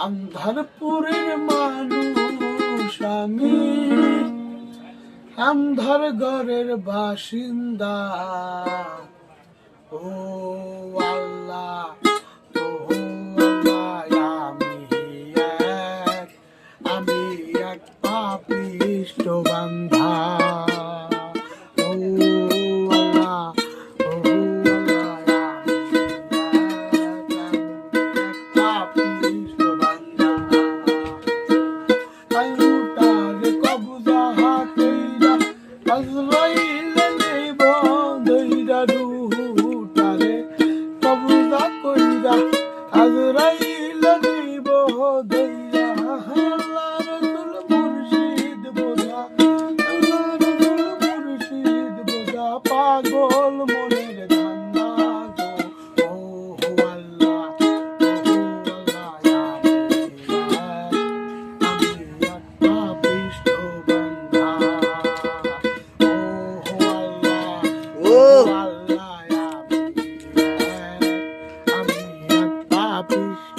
আন্ধারপুরের মানুষ আমি, আন্ধার ঘরের বাসিন্দা। ও আল্লাহ, ও আল্লাহ, আমি এক পাপিষ্ঠ বান্দা। ও আল্লাহ, ও আল্লাহ, আমি এক পাপিষ্ঠ বান্দা। আয়ুটারে কবজা কইরা আজরাইল নেব দইরা, রুহুটারে কবজা কইরা আজরাইল নেব দইরা। আল্লাহ রাসূল মুর্শিদ বোঝা, আল্লাহ রাসূল মুর্শিদ বোঝা, পাগল মনের ধান্দা গো। ও আল্লাহ, ও আল্লাহ, আমি এক পাপিষ্ঠ বান্দা। ও আল্লাহ, ও আল্লাহ, আমি এক পাপিষ্ঠ